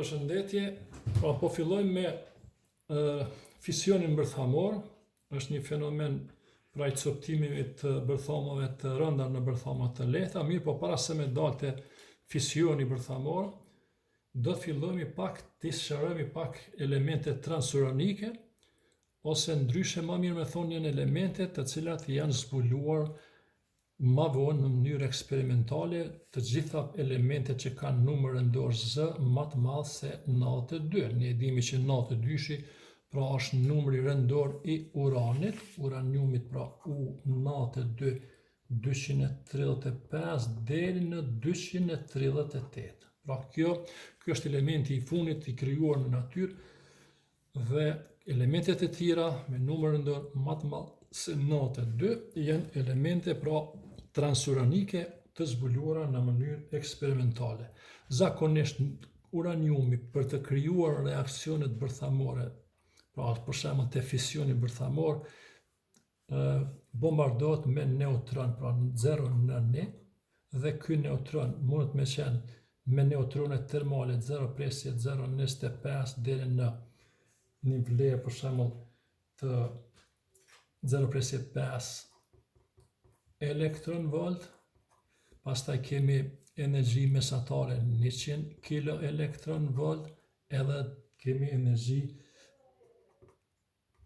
Përshëndetje, po fillojmë me fisionin bërthamor. Është një fenomen pra i coptimit të bërthamave të rënda në bërthama të lehta, mirë po para se me dalë te fisioni bërthamor, do të fillojmë të shoqërojmë pak elemente transuranike, ose ndryshe më mirë me thonë janë elemente të cilat janë zbuluar ma vonë në mënyrë eksperimentale, të gjitha elementet që kanë numër rëndor Z më të madh se 92. Ne dimi që 92-shi pra është numri rëndor i uranit, uraniumit pra U92 235 deri në 238. Pra kjo është elementi i fundit i krijuar në natyrë dhe elementet e tjera me numër rëndor më të madh se 92 janë elemente pra transuranike të zbuluara në mënyrë eksperimentale. Zakonisht uraniumi për të krijuar reaksionet bërthamore, pra për shembull te fisioni bërthamor, bombardohet me neutron, pra 0 në një, dhe ky neutron mund të qenë me neutrone termale 0.025 deri në një vlerë për shembull të 0.5 elektron volt, pastaj kemi energji mesatare 100 kilo elektron volt, edhe kemi energji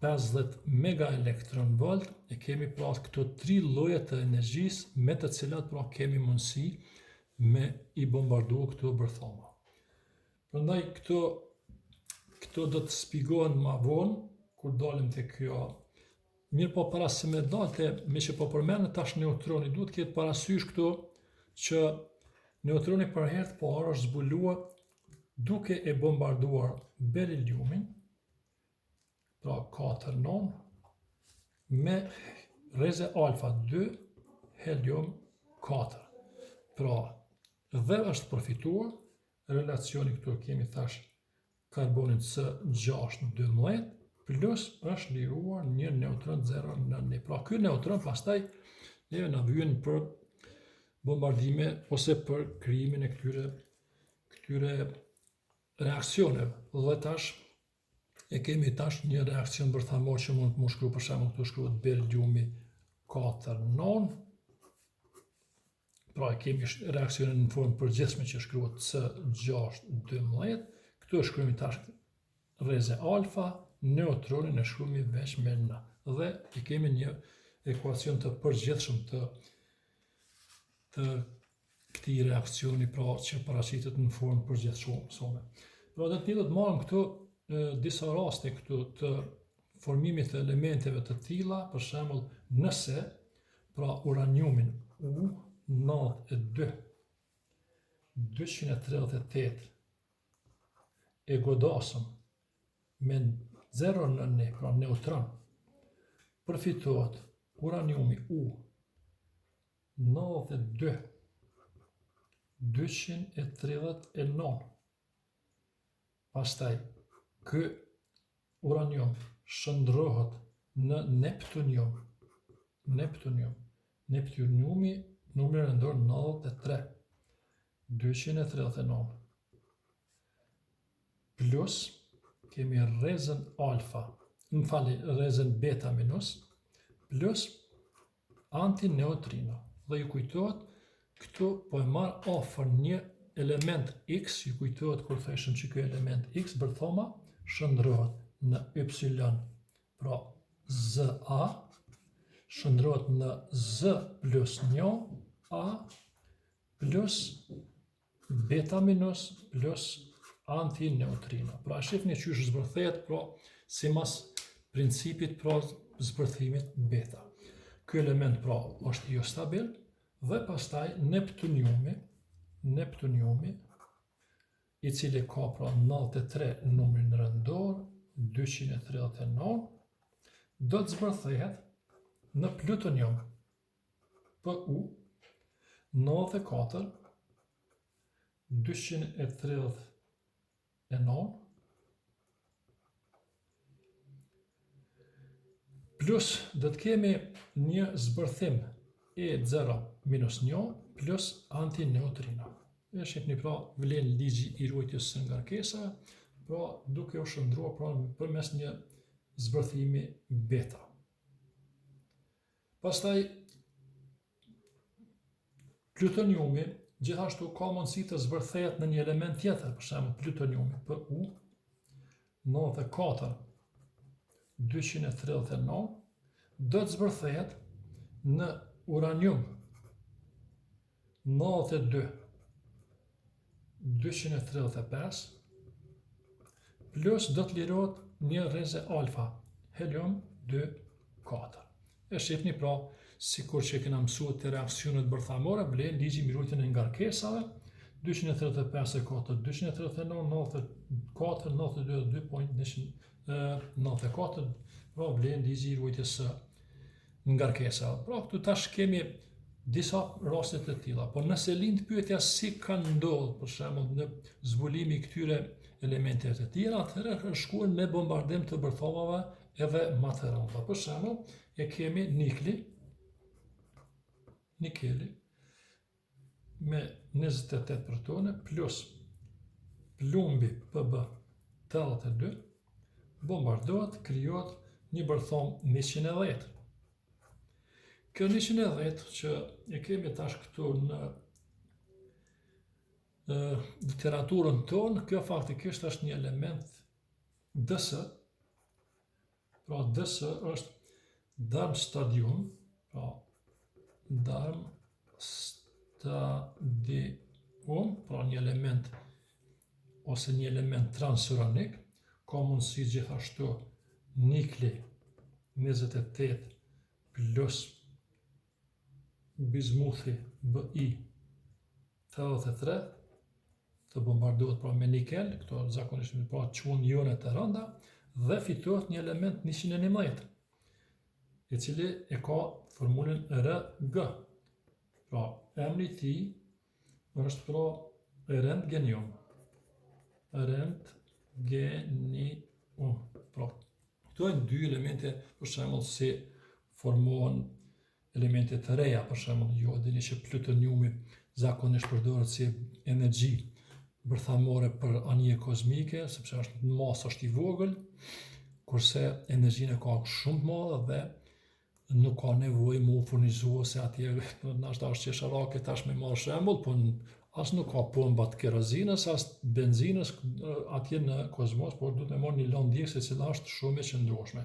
50 mega elektron volt, e kemi pra këto 3 lloje të energjisë me të cilat pra kemi mundësi me i bombardu këto bërthama. Prandaj këto do të shpjegohen më vonë kur dalim te kjo. Mirë po para se me dalte, me që po përmenë tash neutroni, duhet këtë parasysh këto që neutroni për herë të parë është zbuluar duke e bombarduar beriliumin, pra 4-9, me rreze alfa 2, helium 4. Pra, dhe është përfituar, relacioni këtu kemi thash karbonin C612, plus është liruar një neutron 0 në 1. Pra ky neutron pastaj neve na vjen për bombardime ose për krijimin e këtyre reaksioneve. Dhe tash e kemi një reaksion bërthamor që mund të më shkruaj për shembull këtu shkruhet beriliumi 4-9. Pra e kemi reaksionin në formë përgjithshme që shkruhet C612. Këtu e shkruajmë tash rreze alfa, neutronin e shkruajmë veç me n. Dhe i kemi një ekuacion të përgjithshëm të këtij reakcioni, pra që paraqitet në formë përgjithshme. Pra do të marrim këtu disa raste këtu të formimit të elementeve të tilla, për shembull nëse pra uraniumin U92 238 e godasëm me 0 në 1, pra neutron, përfitohet uraniumi U92 239. Pastaj ky uranium shndrohet në neptuniumi numri rëndor 93 239, plus kemi rrezën alfa, rrezën beta minus, plus antineutrino. Dhe ju kujtohet, këtu po e marr afër një element X, ju kujtohet kur thashëm që ky element X bërthama shndrohet në Y, pra ZA, shndrohet në Z plus 1A plus beta minus plus antineutrino. Pra shifni që është zbërthehet pra si mas principit pra zbërthimit beta. Ky element pra është jo stabil, dhe pastaj neptuniumi i cili ka pra 93 numrin rëndor 239, do të zbërthehet në plutonium Pu 94 239, plus do të kemi një zbërthim E0-1 plus antineutrino. E shihni pra vlen ligji i ruajtjes së ngarkesave, pra duke u shndruar pra përmes një zbërthimi beta. Pastaj plutoniumi gjithashtu ka mundësi të zbërthehet në një element tjetër, për shembull plutoniumi Pu 94 239 do të zbërthehet në uranium 92 235 plus do të lirohet një rreze alfa, helium 2,4. E shihni pra, sikur që kena mësuar të reaksionet bërthamore, vlen ligji i mbrojtjen e ngarkesave, 235 e 4, 239, 94, 92, 2.94, pra vlen ligji i ruajtjes së ngarkesave. Pra këtu tash kemi disa raste të tilla, por nëse lind pyetja si ka ndodhur për shembull në zbulimi i këtyre elementeve të tjera, atëherë shkuan me bombardim të bërthamave edhe më të rënda. Për shembull, e kemi nikeli me 28 protone plus plumbi Pb82 bombardohet, krijohet një bërtham 110. Kjo 110 që e kemi tash këtu në literaturën tonë, kjo faktikisht është një element DS, pra DS është Darmstadium, pra Darmstadium, pra një element ose një element transuranik, ka mundësi gjithashtu nikli 28 plus bizmuthi Bi 83 të bombardohet pra me nikel, këto zakonisht pra quhen ione të rënda, dhe fitohet një element 111, i cili e ka formulën Rg. Pra emri i tij është pra rentgenium. Rentgenium. Pra këto janë dy elemente, për shembull, si formohen elemente të reja, për shembull jodi, që plutoniumi zakonisht përdoret si energji bërthamore për anije kozmike, sepse është në masë është i vogël, kurse energjinë ka shumë të madhe dhe nuk ka nevojë mu furnizua se atje nashta është qesharake tash me marrë shembull, po as nuk ka pomba të kerozinës, as benzinës atje në kozmos, por duhet me marrë një lëndë djegëse e cila është shumë e qëndrueshme.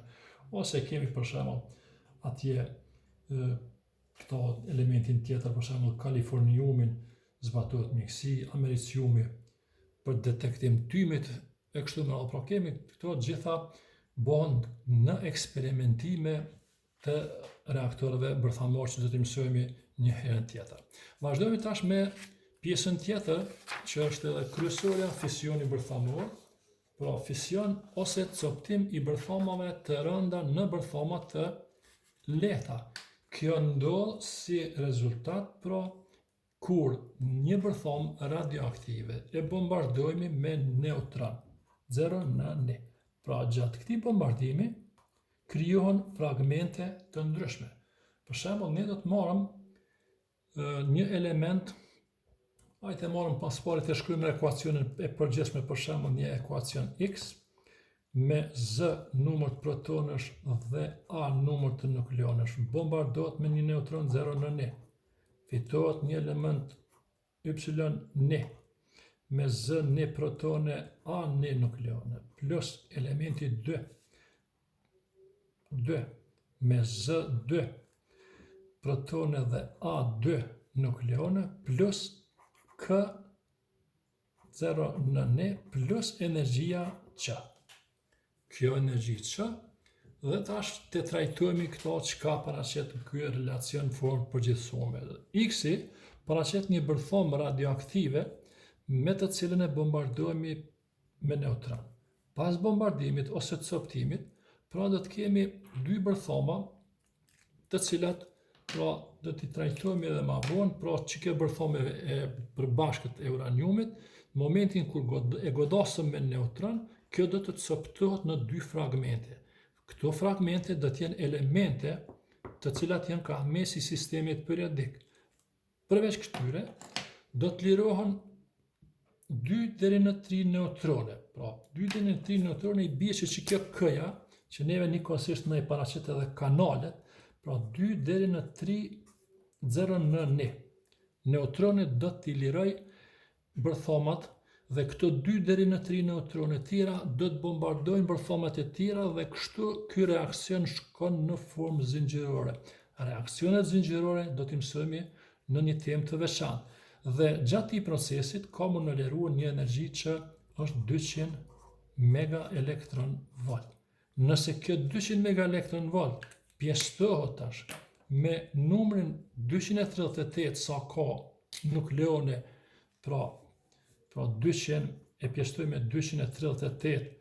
Ose kemi për shembull atje këto elementin tjetër, për shembull kaliforniumin zbatohet mjekësi, americiumi për detektim tymit e kështu me radhë. Pra kemi këto gjitha bëhen në eksperimentime të reaktorëve bërthamor që do t'i mësojmë një herë tjetër. Vazhdojmë tash me pjesën tjetër që është edhe kryesorja fisioni bërthamor, pra fision ose coptim i bërthamave të rënda në bërthama të lehta. Kjo ndodh si rezultat pra kur një bërtham radioaktive e bombardojmë me neutron 0 në 1. Pra gjatë këtij bombardimi krijohen fragmente të ndryshme. Për shembull, ne do të marrim një element, hajde të marrim pas pari të shkruajmë ekuacionin e përgjithshme, për shembull një ekuacion X me Z numër të protonësh dhe A numër të nukleonësh bombardohet me një neutron 0 në 1. Fitohet një element Y1 me Z një protone A një nukleone plus elementi 2 me Z2 protone dhe A2 nukleone plus K0 në 1 plus energjia Q. Kjo energji Q dhe tash të trajtojmë këto çka paraqet ky relacion formë përgjithësuar. X-i paraqet një bërtham radioaktive me të cilën e bombardojmë me neutron. Pas bombardimit ose coptimit, pra do të kemi dy bërthama të cilat pra do t'i trajtojmë edhe më vonë, pra që kjo bërthame e përbashkët e uraniumit, në momentin kur e godasëm me neutron, kjo do të coptohet në dy fragmente. Këto fragmente do t'jenë elemente të cilat janë ka mesi sistemit periodik. Përveç këtyre, do të lirohen 2 deri në 3 neutrone. Pra, 2 deri në 3 neutrone i bie që kjo k-ja, që neve njëkohësisht në i paraqet edhe kanalet, pra 2 deri në 3 0 në ne. Neutrone do t'i liroj bërthomat dhe këto 2 deri në 3 neutrone tjera do të bombardojnë bërthomat e tjera dhe kështu ky reakcion shkon në formë zinxhirore. Reakcionet zinxhirore do t'i mësojmë në një temë të veçantë. Dhe gjatë këtij procesit ka më në liruar një energji që është 200 mega elektron volt. Nëse kjo 200 mega elektron volt pjesëtohet tash me numrin 238 sa ka nukleone, pra 200 e pjesëtoj me 238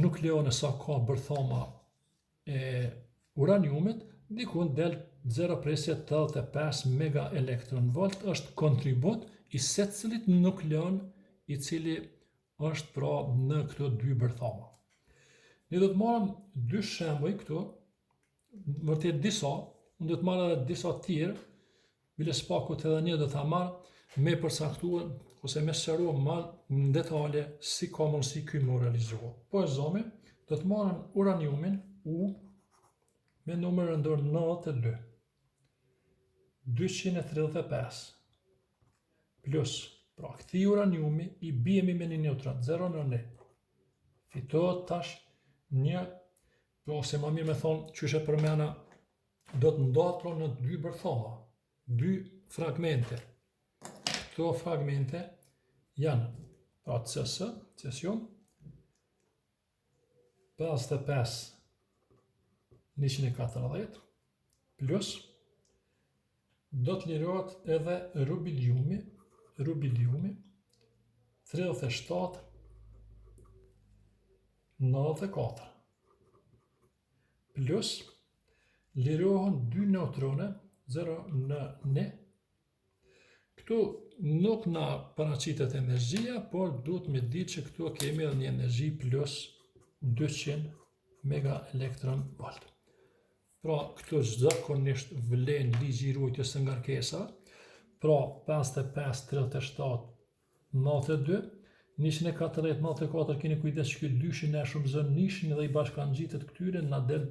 nukleone sa ka bërthoma e uraniumit, dikun del 0,85 mega elektron volt është kontribut i secilit nukleon i cili është pra në këto dy bërthoma. Ne do të marrim dy shembuj këtu, vërtet disa, unë do të marr edhe disa tjerë, bile spakut edhe një do ta marr me përcaktuar ose me sqaruar më në detale si ka mundësi ky më realizohet. Po e zomi, do të marrim uraniumin U me numër rëndor 92, 235, plus, pra këti uraniumi i bijemi me një neutron, 0 në ne. Fitohet tash një, ose më mirë me thonë, qyshe përmena, do të ndahet pra në dy bërthoma, dy fragmente. Këto fragmente janë, pra CS, cesium, 55, 140, plus, do të lirohet edhe rubidiumi, 37, 94, plus, lirohen dy neutrone, 0 në ne. Këtu nuk na paraqitet energjia, por duhet me ditë që këtu kemi edhe një energji plus 200 mega elektron volt. Pra, këtu zakonisht vlen ligji i rujtjes së ngarkesa, pra 55, 37, 92, 140, 94, keni kujdes që ky dyshin e shumëzon nishin dhe i bashkangjitet këtyre, na del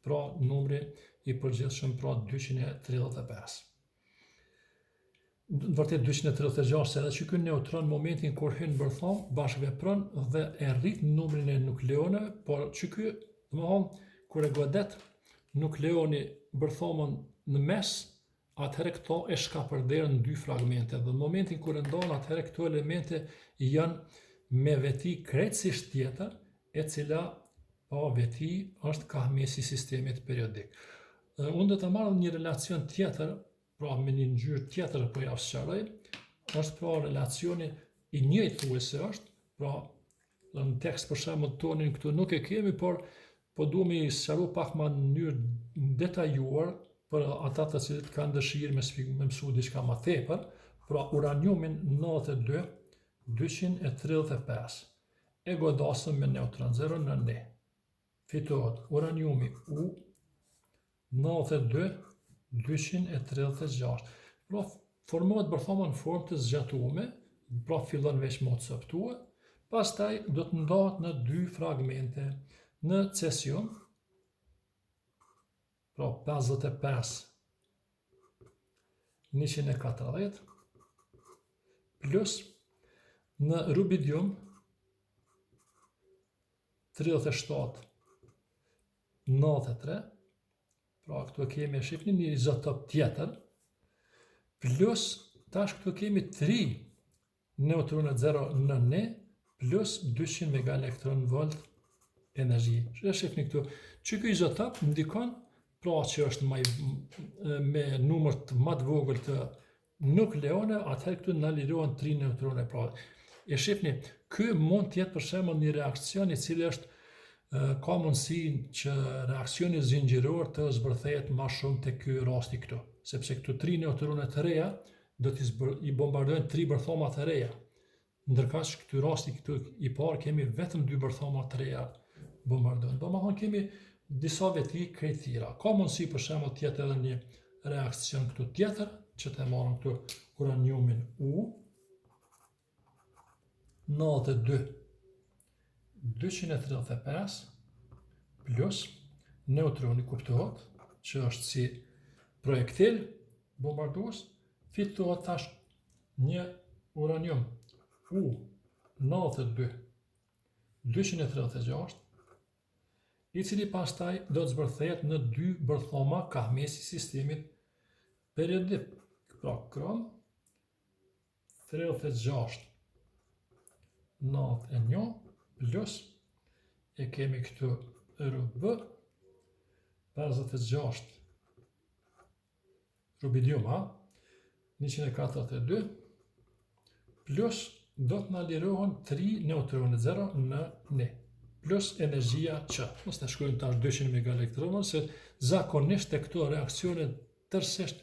pra numri i përgjithshëm pra 235. Vërtet 236, se edhe që ky neutron momentin kur hyn në bërthom bashkëvepron dhe e rrit numrin e nukleoneve, por që ky, domethënë, kur e godet nukleoni bërthomën në mes, atëherë këto e shkapërderën në dy fragmente, dhe në momentin kur e ndonë, atëherë këto elemente janë me veti krejtësisht tjetër, e cila veti është kahmesi i sistemit periodik. Unë do të marrë një relacion tjetër, pra me një ngjyrë tjetër po ja sqaroj, është pra relacioni i njëjtuese është, pra në tekst për shembull tonin këtu nuk e kemi, por po duhemi sqaru pak më në mënyrë detajuar për ata të cilët kanë dëshirë me mësu diçka më tepër, pra uraniumin 92, 235, e godasëm me neutron 0 në ne. Fitohet uraniumi U 92, 236. Pra formohet bërthoma në formë të zgjatume, pra fillon veç më të coptuar, pastaj do të ndahet në dy fragmente. Në cesium, pra 55, 140, plus në rubidium, 37, 93, pra këtu kemi shifni një izotop tjetër, plus tash këtu kemi 3 neutronet 0 në ne, plus 200 mega elektron volt energji. Shifni këtu, që ky izotop ndikon, pra që është me numër të më të vogël të nukleone, atëherë këtu na lirohen 3 neutrone. Pra, e shifni, ky mund të jetë për shembull një reakcion i cili është ka mundësi që reakcioni zinxhiror të zbërthehet më shumë te ky rasti këtu, sepse këtu 3 neutrone të reja do t'i bombardojnë 3 bërthoma të reja. Ndërkaq këtu rasti këtu i parë kemi vetëm 2 bërthoma të reja bombardojnë. Domethënë kemi disa veti krejt tjera. Ka mundësi për shembull të jetë edhe një reakcion këtu tjetër, që të marrim këtu uraniumin U, 92.235 plus neutroni kuptohet që është si projektil bombardues, fitohet tash një uranium U-92-236, i cili pastaj do të zbërthehet në dy bërthoma kahmesi sistemit periodik. Pra krom 36-91 plus e kemi këtu RB 56 rubidium 142 plus do të na lirohen 3 neutronet 0 në ne plus energjia Q. Mos të shkojmë tash 200 megaelektronën, se zakonisht e këto reakcione tërësisht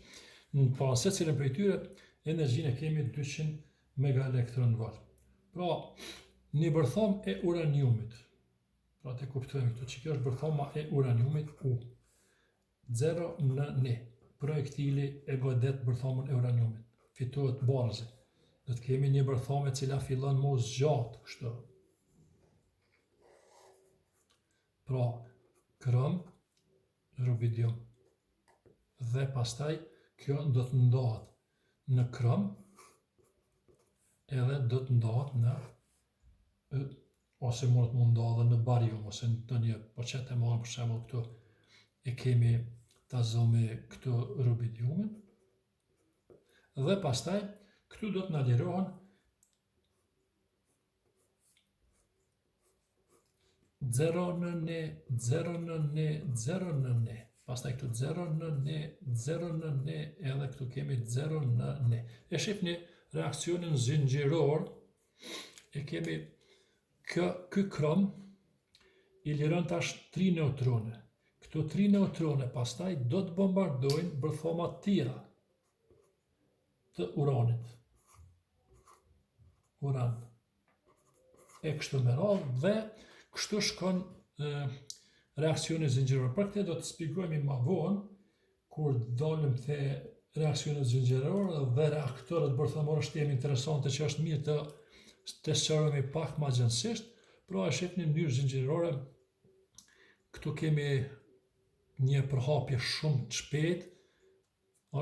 në secilin prej tyre energjinë e kemi 200 megaelektron volt. Pra, një bërthom e uraniumit, pra të kuptojmë këtu që kjo është bërthoma e uraniumit U, 0 në ne, projektili e godet bërthomën e uraniumit, fitohet barzi. Do të kemi një bërthome cila fillon më zgjatë kështu. Pra, krom, rubidium. Dhe pastaj kjo do të ndahet në krom, edhe do të ndahet në ose mund të ndahet në barium, ose në një poqet e marrë për shembull këtu e kemi ta zomi këtu rubidiumin, dhe pastaj këtu do të na lirohen 0 në ne, 0 në ne, 0 në ne, pastaj këtu 0 në ne, 0 në ne, edhe këtu kemi 0 në ne. E shihni reakcionin zinxhiror, e kemi ky krom i liron tash 3 neutrone. Këto 3 neutrone pastaj do të bombardojnë bërthoma tjera të uranit. Uran. E kështu me radhë, dhe kështu shkon reakcioni zinxhiror. Për këtë do të shpjegojmë më vonë, kur dalim te reakcionet zinxhirore dhe reaktorët bërthomor, është temë interesante që është mirë të sqarojmë pak më gjendësisht. Pra e shihni në mënyrë zinxhirore, këtu kemi një përhapje shumë të shpejtë,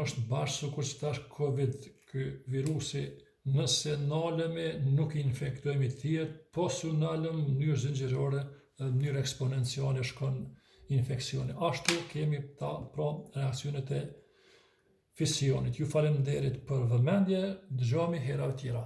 është bashkë sikur që tash Covid, ky virusi, nëse nalemi nuk i infektojmë të tjerë, po su nalëm në mënyrë zinxhirore dhe në mënyrë eksponenciale shkon infeksioni. Ashtu kemi pra reakcionet e fisionit. Ju faleminderit për vëmendje, dëgjohemi hera të tjera.